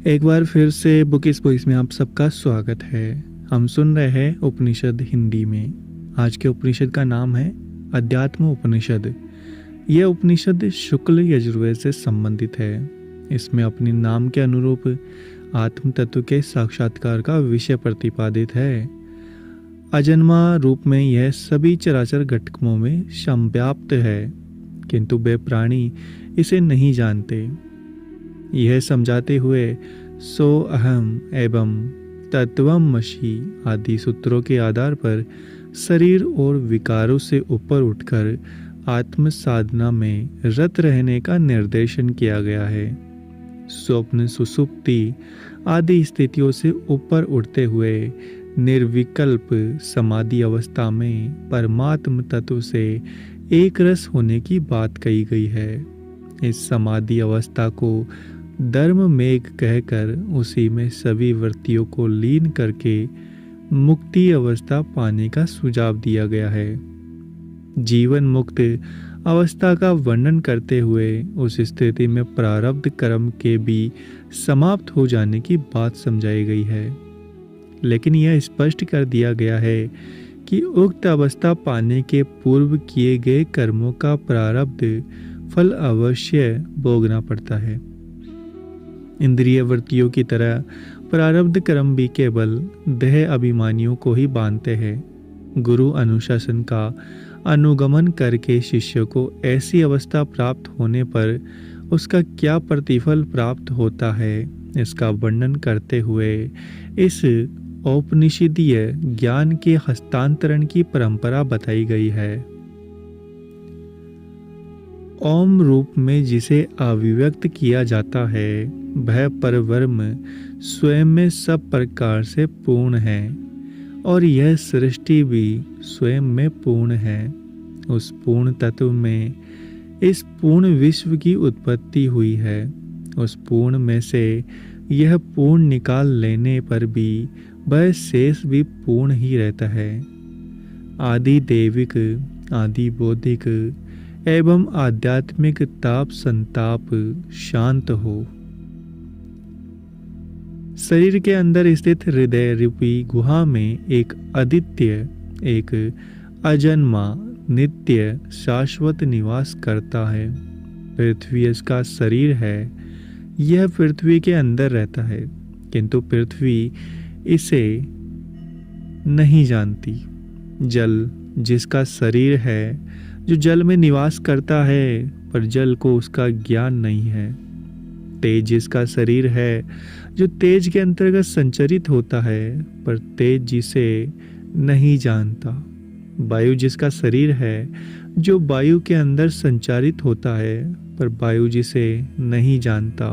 एक बार फिर से बुक इस वॉइस में आप सबका स्वागत है। हम सुन रहे हैं उपनिषद हिंदी में। आज के उपनिषद का नाम है अध्यात्म उपनिषद। यह उपनिषद शुक्ल यजुर्वेद से संबंधित है। इसमें अपने नाम के अनुरूप आत्म तत्व के साक्षात्कार का विषय प्रतिपादित है। अजन्मा रूप में यह सभी चराचर घटकों में संव्याप्त है, किंतु वे प्राणी इसे नहीं जानते। यह समझाते हुए सो अहम एवं तत्वमसि आदि सूत्रों के आधार पर शरीर और विकारों से ऊपर उठकर आत्म साधना में रत रहने का निर्देशन किया गया है। स्वप्न सुसुप्ति आदि स्थितियों से ऊपर उठते हुए निर्विकल्प समाधि अवस्था में परमात्म तत्व से एक रस होने की बात कही गई है। इस समाधि अवस्था को धर्म मेघ कहकर उसी में सभी वृत्तियों को लीन करके मुक्ति अवस्था पाने का सुझाव दिया गया है। जीवन मुक्त अवस्था का वर्णन करते हुए उस स्थिति में प्रारब्ध कर्म के भी समाप्त हो जाने की बात समझाई गई है। लेकिन यह स्पष्ट कर दिया गया है कि उक्त अवस्था पाने के पूर्व किए गए कर्मों का प्रारब्ध फल अवश्य भोगना पड़ता है। इंद्रिय वृत्तियों की तरह प्रारब्ध कर्म भी केवल देह अभिमानियों को ही बांधते हैं। गुरु अनुशासन का अनुगमन करके शिष्य को ऐसी अवस्था प्राप्त होने पर उसका क्या प्रतिफल प्राप्त होता है, इसका वर्णन करते हुए इस औपनिषदीय ज्ञान के हस्तांतरण की परंपरा बताई गई है। ओम रूप में जिसे अभिव्यक्त किया जाता है वह परब्रह्म स्वयं में सब प्रकार से पूर्ण है और यह सृष्टि भी स्वयं में पूर्ण है। उस पूर्ण तत्व में इस पूर्ण विश्व की उत्पत्ति हुई है। उस पूर्ण में से यह पूर्ण निकाल लेने पर भी वह शेष भी पूर्ण ही रहता है। आदि दैविक, आदि बौद्धिक एवं आध्यात्मिक ताप संताप शांत हो। शरीर के अंदर स्थित हृदय रूपी गुहा में एक अद्वितीय, एक अजन्मा, नित्य शाश्वत निवास करता है। पृथ्वी इसका शरीर है। यह पृथ्वी के अंदर रहता है, किंतु पृथ्वी इसे नहीं जानती। जल जिसका शरीर है, जो जल में निवास करता है, पर जल को उसका ज्ञान नहीं है। तेज जिसका शरीर है, जो तेज के अंतर्गत संचरित होता है, पर तेज जिसे नहीं जानता। वायु जिसका शरीर है, जो वायु के अंदर संचारित होता है, पर वायु जिसे नहीं जानता।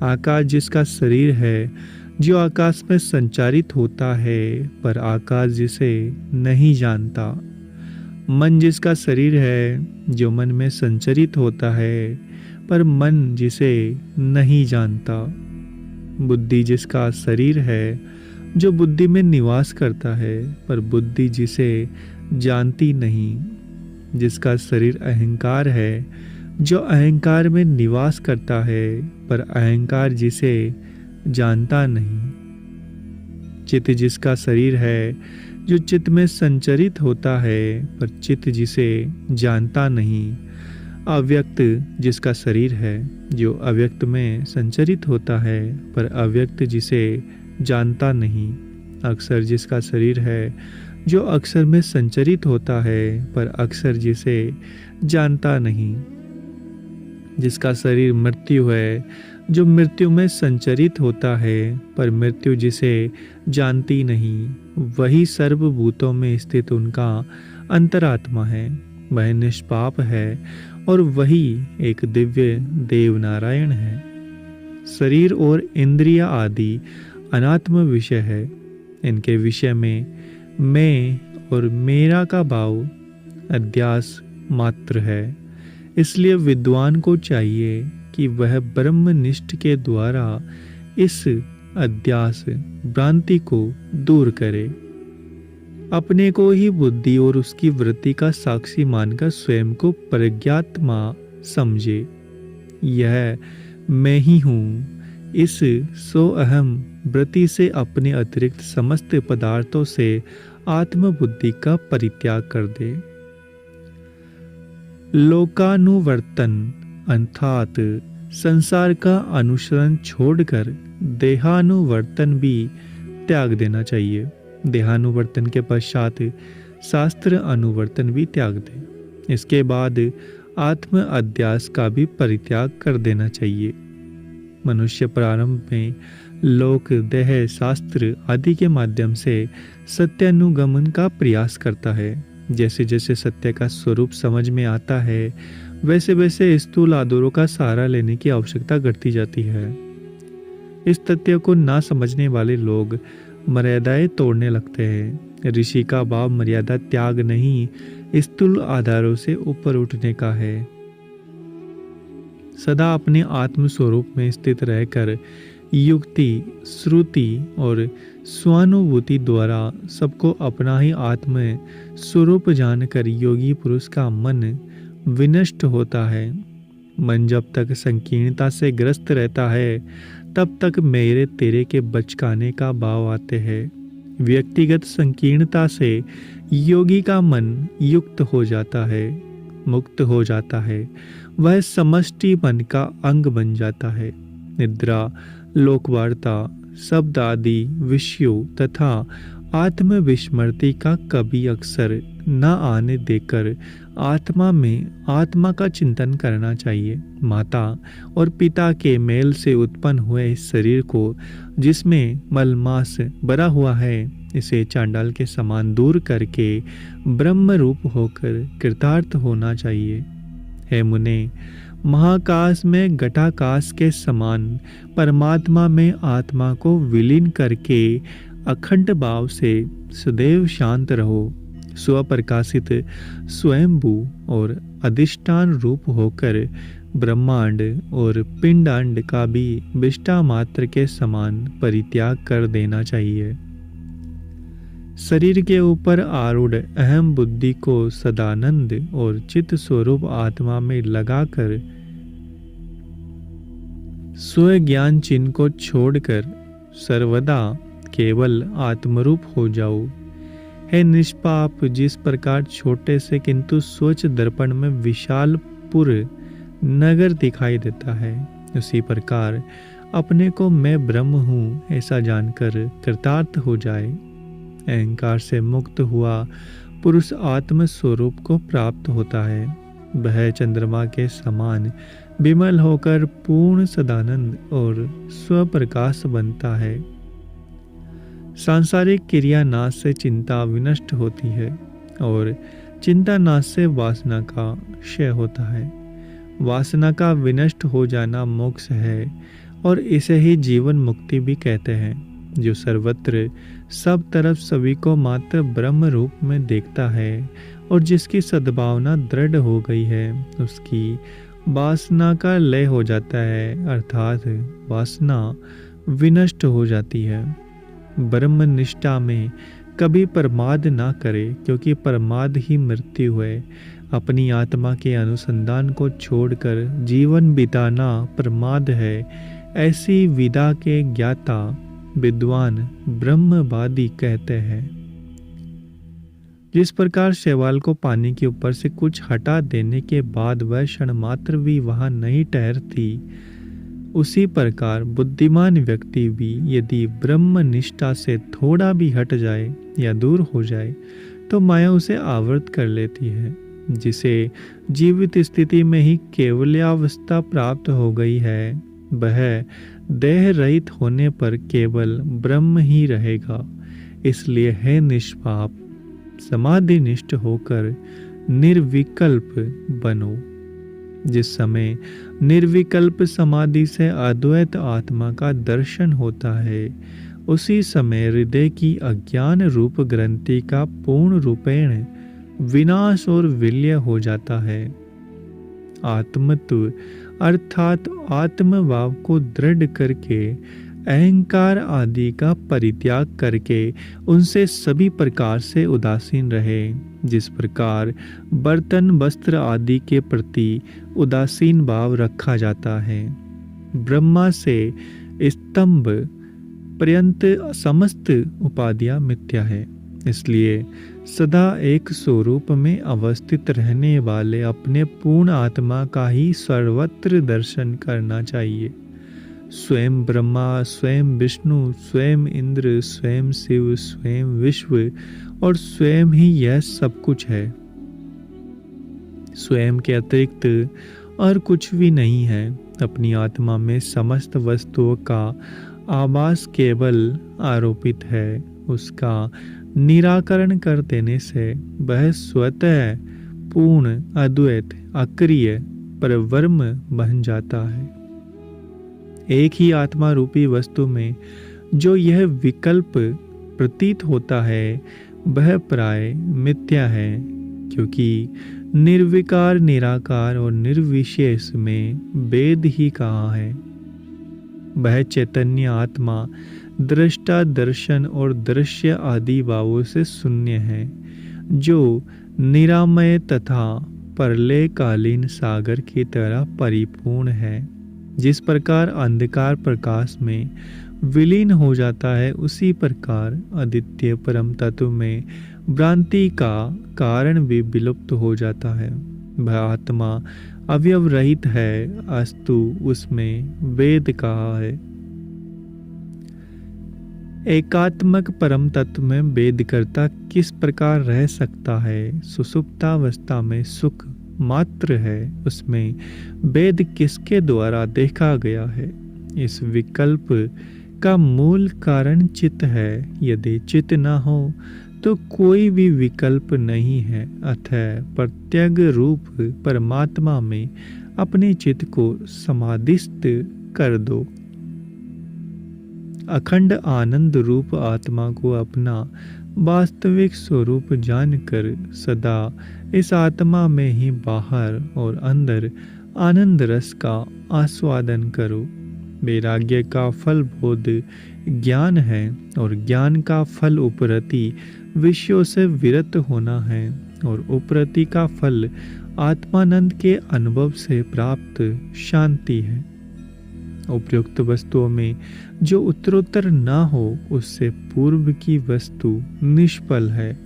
आकाश जिसका शरीर है, जो आकाश में संचारित होता है, पर आकाश जिसे नहीं जानता। मन जिसका शरीर है, जो मन में संचरित होता है, पर मन जिसे नहीं जानता। बुद्धि जिसका शरीर है, जो बुद्धि में निवास करता है, पर बुद्धि जिसे जानती नहीं। जिसका शरीर अहंकार है, जो अहंकार में निवास करता है, पर अहंकार जिसे जानता नहीं। चित्त जिसका शरीर है, जो चित्त में संचरित होता है, पर चित्त जिसे जानता नहीं। अव्यक्त जिसका शरीर है, जो अव्यक्त में संचरित होता है, पर अव्यक्त जिसे जानता नहीं। अक्षर जिसका शरीर है, जो अक्षर में संचरित होता है, पर अक्षर जिसे जानता नहीं। जिसका शरीर मृत्यु है, जो मृत्यु में संचरित होता है, पर मृत्यु जिसे जानती नहीं। वही सर्वभूतों में स्थित उनका अंतरात्मा है। वह निष्पाप है और वही एक दिव्य देव नारायण है। शरीर और इंद्रिया आदि अनात्म विषय है। इनके विषय में मैं और मेरा का भाव अध्यास मात्र है। इसलिए विद्वान को चाहिए कि वह ब्रह्मनिष्ठ के द्वारा इस अध्यास भ्रांति को दूर करे। अपने को ही बुद्धि और उसकी वृत्ति का साक्षी मानकर स्वयं को प्रज्ञात्मा समझे। यह मैं ही हूँ, इस सो अहम वृत्ति से अपने अतिरिक्त समस्त पदार्थों से आत्मबुद्धि का परित्याग कर दे। लोकानुवर्तन अर्थात संसार का अनुसरण छोड़कर देहानुवर्तन भी त्याग देना चाहिए। देहानुवर्तन के पश्चात शास्त्र अनुवर्तन भी त्याग दे। इसके बाद आत्म अध्यास का भी परित्याग कर देना चाहिए। मनुष्य प्रारंभ में लोक, देह, शास्त्र आदि के माध्यम से सत्यानुगमन का प्रयास करता है। जैसे जैसे सत्य का स्वरूप समझ में आता है वैसे वैसे स्थूल आदरों का सहारा लेने की आवश्यकता घटती जाती है। इस तथ्य को ना समझने वाले लोग मर्यादाएं तोड़ने लगते हैं। ऋषि का भाव मर्यादा त्याग नहीं, स्थूल आधारों से ऊपर उठने का है। सदा अपने आत्म स्वरूप में स्थित रहकर युक्ति, श्रुति और स्वानुभूति द्वारा सबको अपना ही आत्म स्वरूप जानकर योगी पुरुष का मन विनष्ट होता है। मन जब तक संकीर्णता से ग्रस्त रहता है तब तक मेरे तेरे के बचकाने का भाव आते हैं। व्यक्तिगत संकीर्णता से योगी का मन युक्त हो जाता है, मुक्त हो जाता है। वह समष्टि मन का अंग बन जाता है। निद्रा, लोकवार्ता, शब्द आदि विषयों तथा आत्मविस्मृति का कभी अक्सर न आने देकर आत्मा में आत्मा का चिंतन करना चाहिए। माता और पिता के मेल से उत्पन्न हुए इस शरीर को, जिसमें मलमास भरा हुआ है, इसे चांडाल के समान दूर करके ब्रह्म रूप होकर कृतार्थ होना चाहिए। हे मुने, महाकाश में घटाकाश के समान परमात्मा में आत्मा को विलीन करके अखंड भाव से सदैव शांत रहो। स्वप्रकाशित स्वयंभू और अधिष्ठान रूप होकर ब्रह्मांड और पिंडांड का भी विष्टा मात्र के समान परित्याग कर देना चाहिए। शरीर के ऊपर आरूढ़ अहम बुद्धि को सदानंद और चित्त स्वरूप आत्मा में लगाकर स्वज्ञान चिन्ह को छोड़कर सर्वदा केवल आत्मरूप हो जाओ। हे निष्पाप, जिस प्रकार छोटे से किंतु स्वच्छ दर्पण में विशाल पुर नगर दिखाई देता है, उसी प्रकार अपने को मैं ब्रह्म हूँ ऐसा जानकर कृतार्थ हो जाए। अहंकार से मुक्त हुआ पुरुष आत्म स्वरूप को प्राप्त होता है। वह चंद्रमा के समान विमल होकर पूर्ण सदानंद और स्वप्रकाश बनता है। सांसारिक क्रिया नाश से चिंता विनष्ट होती है और चिंता नाश से वासना का क्षय होता है। वासना का विनष्ट हो जाना मोक्ष है और इसे ही जीवन मुक्ति भी कहते हैं। जो सर्वत्र सब तरफ सभी को मात्र ब्रह्म रूप में देखता है और जिसकी सद्भावना दृढ़ हो गई है, उसकी वासना का लय हो जाता है, अर्थात वासना विनष्ट हो जाती है। ब्रह्म निष्ठा में कभी प्रमाद ना करे, क्योंकि प्रमाद ही मृत्यु है। अपनी आत्मा के अनुसंधान को छोड़कर जीवन बिताना प्रमाद है। ऐसी विदा के ज्ञाता विद्वान ब्रह्मवादी कहते हैं। जिस प्रकार शैवाल को पानी के ऊपर से कुछ हटा देने के बाद वह क्षण मात्र भी वहां नहीं ठहरती, उसी प्रकार बुद्धिमान व्यक्ति भी यदि ब्रह्म निष्ठा से थोड़ा भी हट जाए या दूर हो जाए तो माया उसे आवृत कर लेती है। जिसे जीवित स्थिति में ही केवल्यावस्था प्राप्त हो गई है, वह देह रहित होने पर केवल ब्रह्म ही रहेगा। इसलिए है निष्पाप, समाधि निष्ठ होकर निर्विकल्प बनो। जिस समय निर्विकल्प समाधि से अद्वैत आत्मा का दर्शन होता है, उसी समय हृदय की अज्ञान रूप ग्रंथि का पूर्ण रूपेण विनाश और विलय हो जाता है। आत्मत्व अर्थात आत्मभाव को दृढ़ करके अहंकार आदि का परित्याग करके उनसे सभी प्रकार से उदासीन रहे। जिस प्रकार बर्तन, वस्त्र आदि के प्रति उदासीन भाव रखा जाता है। ब्रह्मा से स्तंभ पर्यंत समस्त उपाधियां मिथ्या है। इसलिए सदा एक स्वरूप में अवस्थित रहने वाले अपने पूर्ण आत्मा का ही सर्वत्र दर्शन करना चाहिए। स्वयं ब्रह्मा, स्वयं विष्णु, स्वयं इंद्र, स्वयं शिव, स्वयं विश्व और स्वयं ही यह सब कुछ है। स्वयं के अतिरिक्त और कुछ भी नहीं है। अपनी आत्मा में समस्त वस्तुओं का आभास केवल आरोपित है। उसका निराकरण कर देने से वह स्वतः पूर्ण, अद्वैत, अक्रिय परब्रह्म बन जाता है। एक ही आत्मा रूपी वस्तु में जो यह विकल्प प्रतीत होता है वह प्राय मिथ्या है, क्योंकि निर्विकार, निराकार और निर्विशेष में भेद ही कहाँ है। वह चैतन्य आत्मा दृष्टा, दर्शन और दृश्य आदि भावों से शून्य है, जो निरामय तथा प्रलयकालीन सागर की तरह परिपूर्ण है। जिस प्रकार अंधकार प्रकाश में विलीन हो जाता है, उसी प्रकार अद्वितीय परम तत्व में भ्रांति का कारण भी विलुप्त हो जाता है। वह आत्मा अवयव रहित है, अस्तु उसमें वेद कहा है। एकात्मक परम तत्व में वेदकर्ता किस प्रकार रह सकता है? सुषुप्तावस्था में सुख मात्र है, उसमें वेद किसके द्वारा देखा गया है? इस विकल्प का मूल कारण चित्त है। यदि चित्त न हो तो कोई भी विकल्प नहीं है। अतः प्रत्यग रूप परमात्मा में अपने चित्त को समाधिस्थ कर दो। अखंड आनंद रूप आत्मा को अपना वास्तविक स्वरूप जानकर सदा इस आत्मा में ही बाहर और अंदर आनंद रस का आस्वादन करो। वैराग्य का फल बोध ज्ञान है और ज्ञान का फल उपरति विषयों से विरत होना है और उपरति का फल आत्मानंद के अनुभव से प्राप्त शांति है। उपयुक्त वस्तुओं में जो उत्तरोत्तर न हो उससे पूर्व की वस्तु निष्फल है।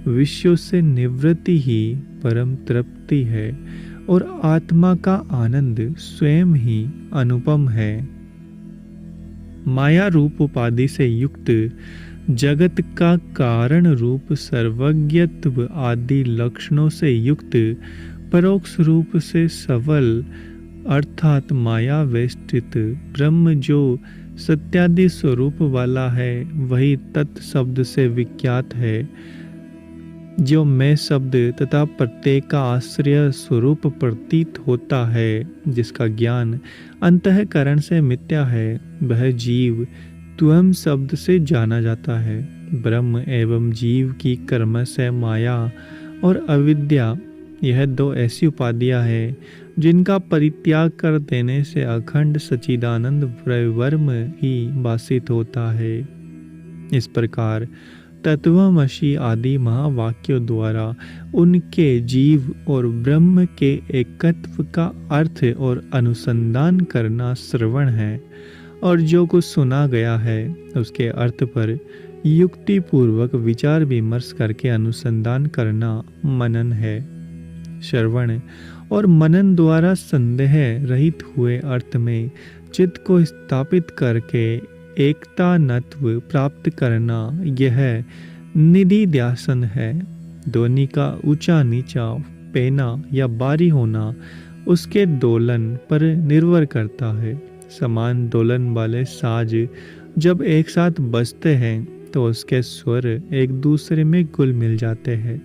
विषयों से निवृत्ति ही परम तृप्ति है और आत्मा का आनंद स्वयं ही अनुपम है। माया रूप उपाधि से युक्त जगत का कारण रूप सर्वज्ञत्व आदि लक्षणों से युक्त परोक्ष रूप से सबल अर्थात माया वेष्टित ब्रह्म जो सत्यादि स्वरूप वाला है, वही तत् शब्द से विख्यात है। जो मैं शब्द तथा प्रत्येक का आश्रय स्वरूप प्रतीत होता है, जिसका ज्ञान अंतःकरण से मिथ्या है, वह जीव त्वम शब्द से जाना जाता है। ब्रह्म एवं जीव की कर्म से माया और अविद्या, यह दो ऐसी उपाधियां हैं जिनका परित्याग कर देने से अखंड सच्चिदानंद ब्रह्म ही भासित होता है। इस प्रकार तत्वमसि आदि महावाक्यों द्वारा उनके जीव और ब्रह्म के एकत्व का अर्थ और अनुसंधान करना श्रवण है, और जो कुछ सुना गया है उसके अर्थ पर युक्ति पूर्वक विचार विमर्श करके अनुसंधान करना मनन है। श्रवण और मनन द्वारा संदेह रहित हुए अर्थ में चित्त को स्थापित करके एकतानत्व प्राप्त करना, यह निधि ध्यासन है। ध्वनि का ऊंचा नीचा, पेना या बारी होना उसके दोलन पर निर्भर करता है। समान दोलन वाले साज जब एक साथ बजते हैं तो उसके स्वर एक दूसरे में घुल मिल जाते हैं।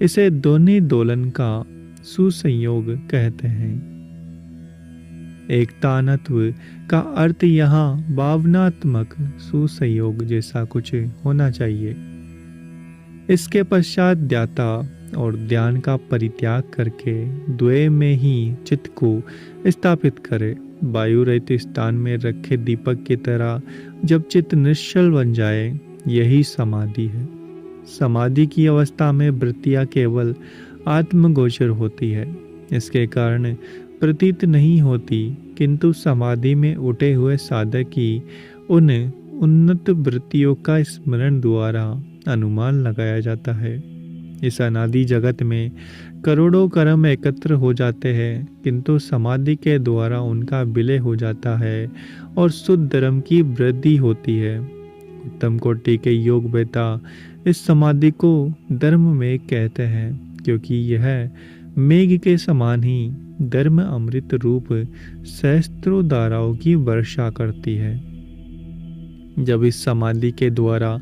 इसे ध्वनि दोलन का सुसंयोग कहते हैं। एकतानत्व का अर्थ यहाँ भावनात्मक सुसंयोग जैसा कुछ होना चाहिए। इसके पश्चात ध्याता और ध्यान का परित्याग करके द्वय में ही चित्त को स्थापित करे। वायु रहित स्थान में रखे दीपक की तरह जब चित्त निश्चल बन जाए, यही समाधि है। समाधि की अवस्था में वृत्तियां केवल आत्मगोचर होती है। इसके कारण प्रतीत नहीं होती किंतु समाधि में उठे हुए साधक की उन उन्नत वृत्तियों का स्मरण द्वारा अनुमान लगाया जाता है। इस अनादि जगत में करोड़ों कर्म एकत्र हो जाते हैं, किंतु समाधि के द्वारा उनका विलय हो जाता है और शुद्ध धर्म की वृद्धि होती है। उत्तम कोटि के योग वेता इस समाधि को धर्म में कहते हैं, क्योंकि यह मेघ के समान ही धर्म अमृत रूप सहस्त्रों धाराओं की वर्षा करती है। जब इस समाधि के द्वारा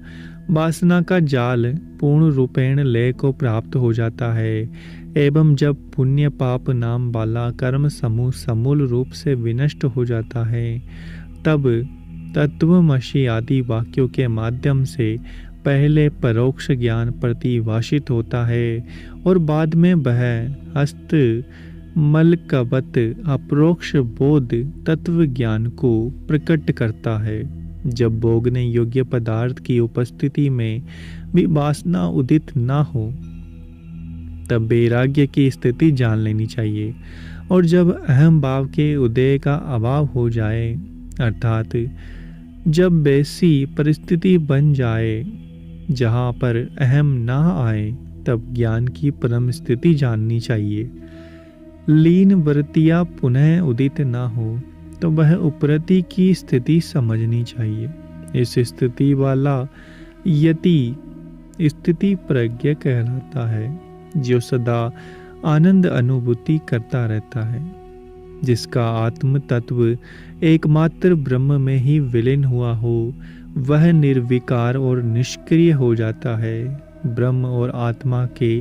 वासना का जाल पूर्ण रूपेण लय को प्राप्त हो जाता है एवं जब पुण्य पाप नाम वाला कर्म समूह समूल रूप से विनष्ट हो जाता है, तब तत्वमसि आदि वाक्यों के माध्यम से पहले परोक्ष ज्ञान प्रतिभाषित होता है और बाद में वह हस्त मलकवत अप्रोक्ष बोध तत्व ज्ञान को प्रकट करता है। जब भोगने योग्य पदार्थ की उपस्थिति में भी वासना उदित ना हो, तब वैराग्य की स्थिति जान लेनी चाहिए। और जब अहम भाव के उदय का अभाव हो जाए, अर्थात जब वैसी परिस्थिति बन जाए जहाँ पर अहम ना आए, तब ज्ञान की परम स्थिति जाननी चाहिए। लीन वृत्तियाँ पुनः उदित ना हो तो वह उपरति की स्थिति समझनी चाहिए। इस स्थिति वाला यति स्थिति प्रज्ञ कहलाता है, जो सदा आनंद अनुभूति करता रहता है, जिसका आत्म तत्व एकमात्र ब्रह्म में ही विलीन हुआ हो, वह निर्विकार और निष्क्रिय हो जाता है। ब्रह्म और आत्मा के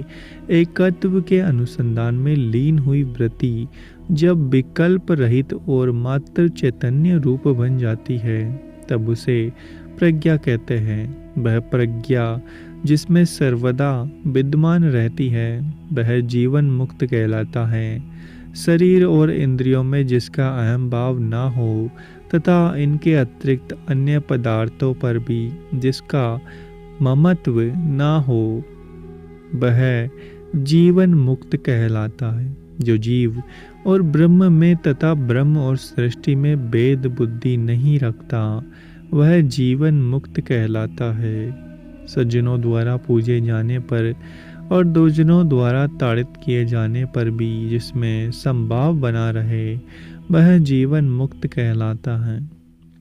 एकत्व के अनुसंधान में लीन हुई वृत्ति जब विकल्प रहित और मात्र चैतन्य रूप बन जाती है, तब उसे प्रज्ञा कहते हैं। वह प्रज्ञा जिसमें सर्वदा विद्यमान रहती है, वह जीवन मुक्त कहलाता है। शरीर और इंद्रियों में जिसका अहम भाव ना हो तथा इनके अतिरिक्त अन्य पदार्थों पर भी जिसका ममत्व ना हो, वह जीवन मुक्त कहलाता है। जो जीव और ब्रह्म में तथा ब्रह्म और सृष्टि में भेद बुद्धि नहीं रखता, वह जीवन मुक्त कहलाता है। सज्जनों द्वारा पूजे जाने पर और दुर्जनों द्वारा ताड़ित किए जाने पर भी जिसमें संभाव बना रहे, वह जीवन मुक्त कहलाता है।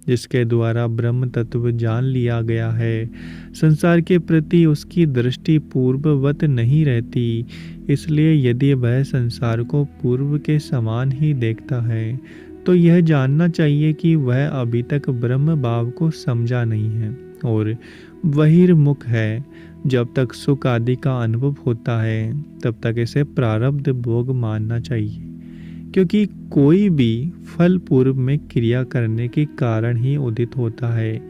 जिसके द्वारा ब्रह्म तत्व जान लिया गया है, संसार के प्रति उसकी दृष्टि पूर्ववत नहीं रहती। इसलिए यदि वह संसार को पूर्व के समान ही देखता है, तो यह जानना चाहिए कि वह अभी तक ब्रह्म भाव को समझा नहीं है और बहिर्मुख है। जब तक सुख आदि का अनुभव होता है, तब तक इसे प्रारब्ध भोग मानना चाहिए, क्योंकि कोई भी फल पूर्व में क्रिया करने के कारण ही उदित होता है।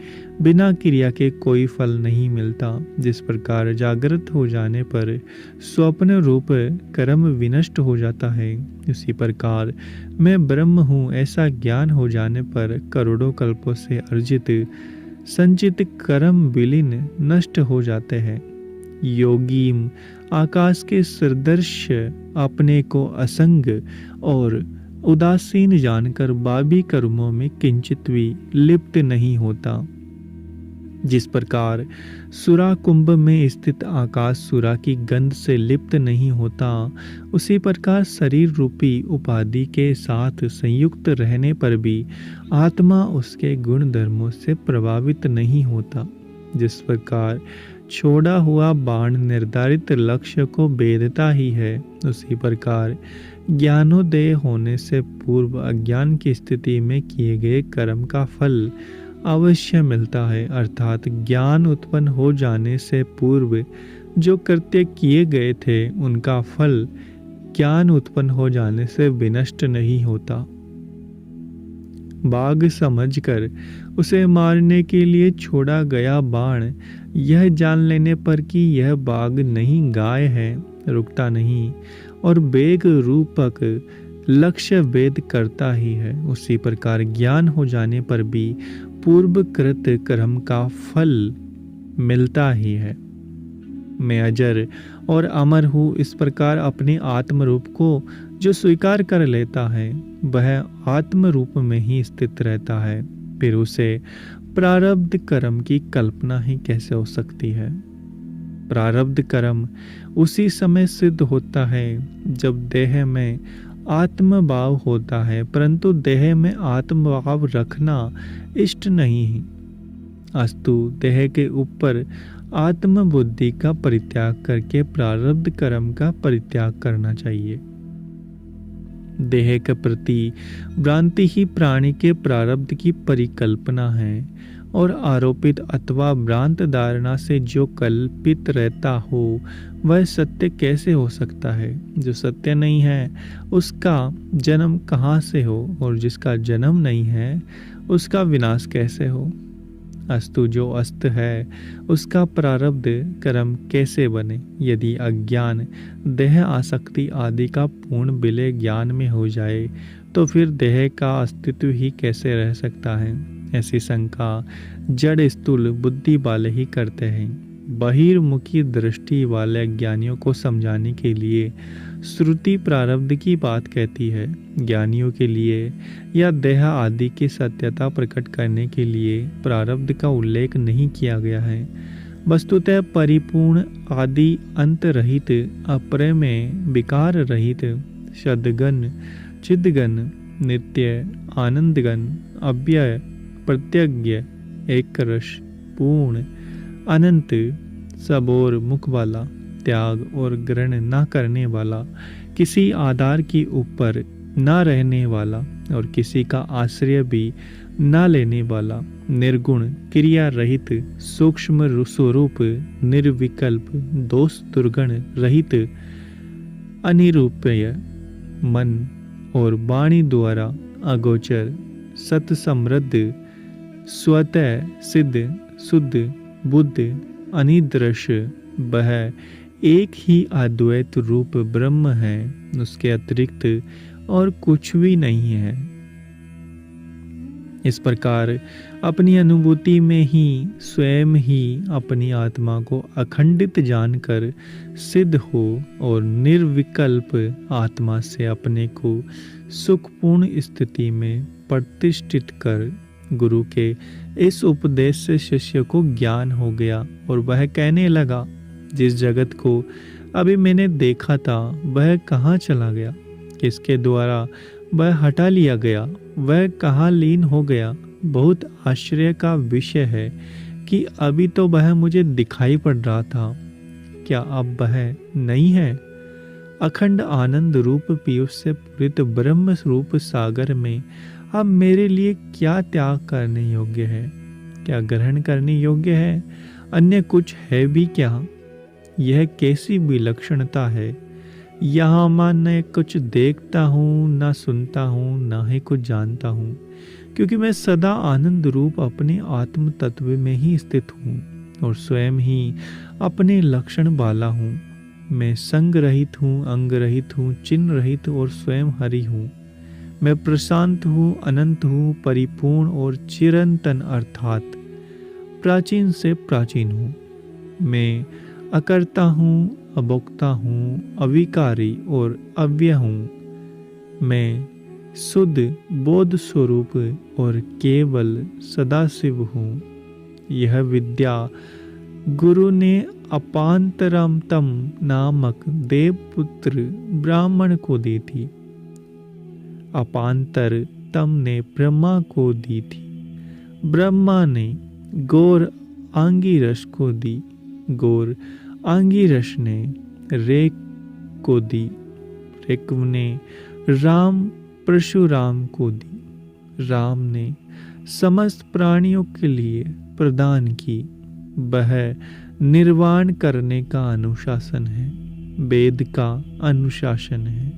बिना क्रिया के कोई फल नहीं मिलता। जिस प्रकार जागृत हो जाने पर स्वप्न रूप कर्म विनष्ट हो जाता है, उसी प्रकार मैं ब्रह्म हूँ ऐसा ज्ञान हो जाने पर करोड़ों कल्पों से अर्जित संचित कर्म विलीन नष्ट हो जाते हैं। योगी आकाश के सदृश अपने को असंग और उदासीन जानकर बाबी कर्मों में किंचित भी लिप्त नहीं होता। जिस प्रकार सुरा कुंभ में स्थित आकाश सुरा की गंध से लिप्त नहीं होता, उसी प्रकार शरीर रूपी उपाधि के साथ संयुक्त रहने पर भी आत्मा उसके गुण धर्मों से प्रभावित नहीं होता। जिस प्रकार छोड़ा हुआ बाण निर्धारित लक्ष्य को भेदता ही है, उसी प्रकार ज्ञानोदय होने से पूर्व अज्ञान की स्थिति में किए गए कर्म का फल अवश्य मिलता है। अर्थात ज्ञान उत्पन्न हो जाने से पूर्व जो कृत्य किए गए थे, उनका फल ज्ञान उत्पन्न हो जाने से विनष्ट नहीं होता। बाघ समझकर उसे मारने के लिए छोड़ा गया बाण यह जान लेने पर कि यह बाघ नहीं गाय है, रुकता नहीं और वेग रूपक लक्ष्य वेद करता ही है। उसी प्रकार ज्ञान हो जाने पर भी पूर्वकृत कर्म का फल मिलता ही है। मैं अजर और अमर हूँ, इस प्रकार अपने आत्म रूप को जो स्वीकार कर लेता है वह आत्म रूप में ही स्थित रहता है, फिर उसे प्रारब्ध कर्म की कल्पना ही कैसे हो सकती है। प्रारब्ध कर्म उसी समय सिद्ध होता है जब देह में आत्मभाव होता है, परंतु देह में आत्मभाव रखना इष्ट नहीं है। अस्तु देह के ऊपर आत्म बुद्धि का परित्याग करके प्रारब्ध कर्म का परित्याग करना चाहिए। देह के प्रति भ्रांति ही प्राणी के प्रारब्ध की परिकल्पना है और आरोपित अथवा भ्रांत धारणा से जो कल्पित रहता हो वह सत्य कैसे हो सकता है। जो सत्य नहीं है उसका जन्म कहाँ से हो, और जिसका जन्म नहीं है उसका विनाश कैसे हो। अस्तु जो अस्त है उसका प्रारब्ध कर्म कैसे बने। यदि अज्ञान देह आसक्ति आदि का पूर्ण विलय ज्ञान में हो जाए तो फिर देह का अस्तित्व ही कैसे रह सकता है। ऐसी शंका जड़ स्थूल बुद्धि वाले ही करते हैं। बहिर्मुखी दृष्टि वाले ज्ञानियों को समझाने के लिए श्रुति प्रारब्ध की बात कहती है। ज्ञानियों के लिए या देह आदि की सत्यता प्रकट करने के लिए प्रारब्ध का उल्लेख नहीं किया गया है। वस्तुतः परिपूर्ण आदि अंत रहित अप्रमेय विकार रहित सद्गन चिद्गन नित्य आनंदगन अव्यय प्रत्यज्ञ एक रस पूर्ण अनंत सबोर मुख वाला त्याग और ग्रहण न करने वाला किसी आधार के ऊपर न रहने वाला और किसी का आश्रय भी न लेने वाला निर्गुण क्रिया रहित सूक्ष्म स्वरूप निर्विकल्प दोष दुर्गुण रहित अनिरूपय मन और वाणी द्वारा अगोचर सत समृद्ध स्वतः सिद्ध शुद्ध बुद्ध अनिदृश्य वह एक ही अद्वैत रूप ब्रह्म है, उसके अतिरिक्त और कुछ भी नहीं है। इस प्रकार अपनी अनुभूति में ही स्वयं ही अपनी आत्मा को अखंडित जानकर सिद्ध हो और निर्विकल्प आत्मा से अपने को सुखपूर्ण स्थिति में प्रतिष्ठित कर गुरु के इस उपदेश से शिष्य को ज्ञान हो गया और वह कहने लगा, जिस जगत को अभी मैंने देखा था वह कहाँ चला गया, किसके द्वारा वह हटा लिया गया, वह कहाँ लीन हो गया। बहुत आश्चर्य का विषय है कि अभी तो वह मुझे दिखाई पड़ रहा था, क्या अब वह नहीं है। अखंड आनंद रूप पीयूष से पूरित ब्रह्म रूप सागर में अब मेरे लिए क्या त्याग करने योग्य है, क्या ग्रहण करने योग्य है, अन्य कुछ है भी क्या। यह कैसी विलक्षणता है। यहाँ मैं न कुछ देखता हूँ, न सुनता हूँ, न ही कुछ जानता हूँ, क्योंकि मैं सदा आनंद रूप अपने आत्म तत्व में ही स्थित हूँ और स्वयं ही अपने लक्षण वाला हूँ। मैं संग रहित हूँ, अंग रहित हूँ, चिन्ह रहित और स्वयं हरि हूँ। मैं प्रशांत हूँ, अनंत हूँ, परिपूर्ण और चिरंतन अर्थात प्राचीन से प्राचीन हूँ। मैं अकर्ता हूँ, अभोक्ता हूँ, अविकारी और अव्यय हूँ। मैं शुद्ध बोध स्वरूप और केवल सदाशिव हूँ। यह विद्या गुरु ने अपांतरमतम नामक देवपुत्र ब्राह्मण को दी थी। अपांतर तम ने ब्रह्मा को दी थी। ब्रह्मा ने गौर आंगिरस को दी। गौर आंगिरस ने रेक को दी। रेक ने राम परशुराम को दी। राम ने समस्त प्राणियों के लिए प्रदान की। वह निर्वाण करने का अनुशासन है, वेद का अनुशासन है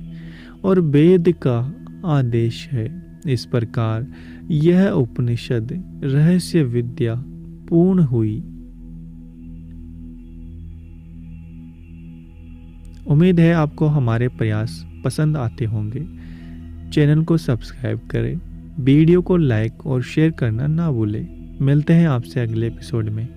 और वेद का आदेश है। इस प्रकार यह उपनिषद रहस्य विद्या पूर्ण हुई। उम्मीद है आपको हमारे प्रयास पसंद आते होंगे। चैनल को सब्सक्राइब करें, वीडियो को लाइक और शेयर करना ना भूलें। मिलते हैं आपसे अगले एपिसोड में।